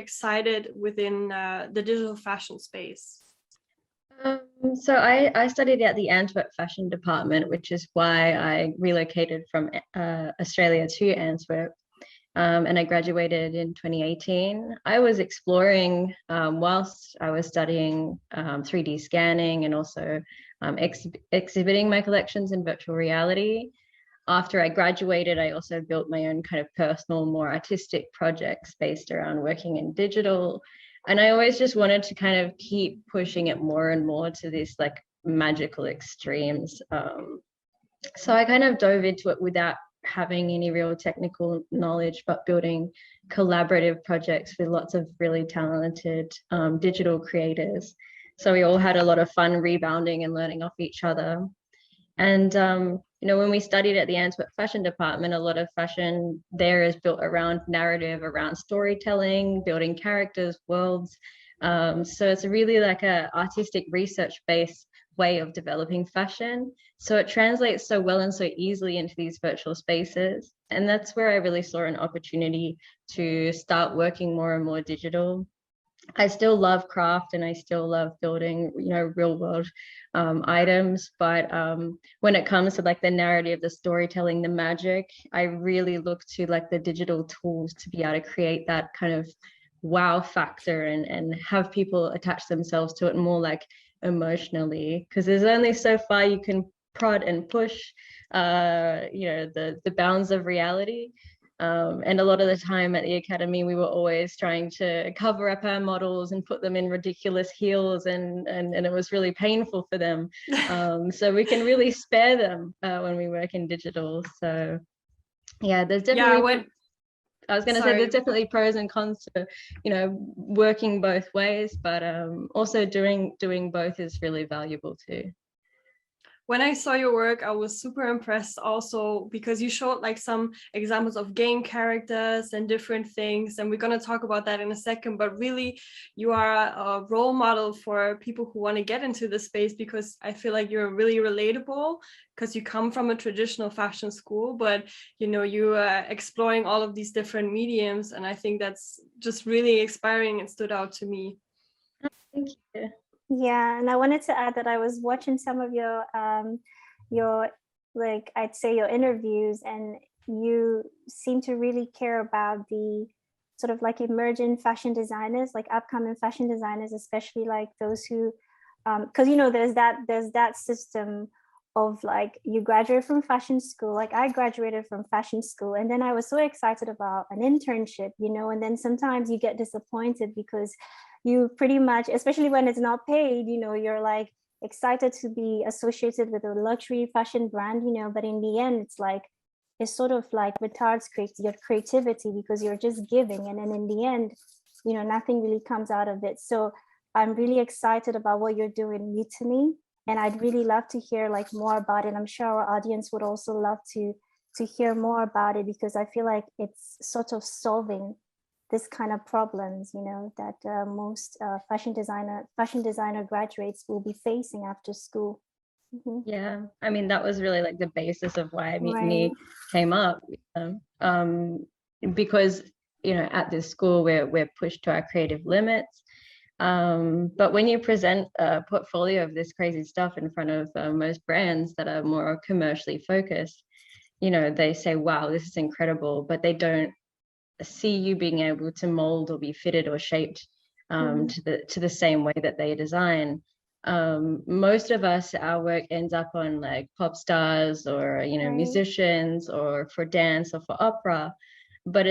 excited within the digital fashion space? So I studied at the Antwerp fashion department, which is why I relocated from Australia to Antwerp. And I graduated in 2018. I was exploring whilst I was studying 3D scanning and also exhibiting my collections in virtual reality. After I graduated, I also built my own kind of personal, more artistic projects based around working in digital. And I always just wanted to kind of keep pushing it more and more to these like magical extremes. So I kind of dove into it without having any real technical knowledge, but building collaborative projects with lots of really talented digital creators. So we all had a lot of fun rebounding and learning off each other. And, you know, when we studied at the Antwerp fashion department, a lot of fashion there is built around narrative, around storytelling, building characters, worlds. So it's really like a artistic research-based way of developing fashion. So it translates so well and so easily into these virtual spaces. And that's where I really saw an opportunity to start working more and more digital. I still love craft and I still love building, you know, real world items. But when it comes to like the narrative, the storytelling, the magic, I really look to like the digital tools to be able to create that kind of wow factor and have people attach themselves to it more like emotionally, because there's only so far you can prod and push, you know, the bounds of reality. And a lot of the time at the academy, we were always trying to cover up our models and put them in ridiculous heels, and it was really painful for them. So we can really spare them when we work in digital. So yeah, there's definitely, I was going to say there's definitely pros and cons to, you know, working both ways, but also doing both is really valuable too. When I saw your work, I was super impressed also because you showed like some examples of game characters and different things. And we're going to talk about that in a second. But really, you are a role model for people who want to get into this space, because I feel like you're really relatable because you come from a traditional fashion school, but, you know, you are exploring all of these different mediums. And I think that's just really inspiring and stood out to me. Thank you. Yeah, and I wanted to add that I was watching some of your like, I'd say your interviews, and you seem to really care about the sort of like emerging fashion designers, like upcoming fashion designers, especially like those who, because you know, there's that system of like, you graduate from fashion school. Like I graduated from fashion school, and then I was so excited about an internship, you know, and then sometimes you get disappointed because you pretty much, especially when it's not paid, you know, you're like excited to be associated with a luxury fashion brand, you know, but in the end, it's like, it sort of like retards your creativity because you're just giving. And then in the end, you know, nothing really comes out of it. So I'm really excited about what you're doing, Mutani, and I'd really love to hear like more about it. I'm sure our audience would also love to hear more about it, because I feel like it's sort of solving this kind of problems, you know, that most fashion designer graduates will be facing after school. Mm-hmm. Yeah, I mean, that was really like the basis of why Mutani came up, because, you know, at this school we're pushed to our creative limits. But when you present a portfolio of this crazy stuff in front of most brands that are more commercially focused, you know, they say, wow, this is incredible, but they don't see you being able to mold or be fitted or shaped to the same way that they design. Most of us, our work ends up on like pop stars or, you know, musicians, or for dance or for opera, but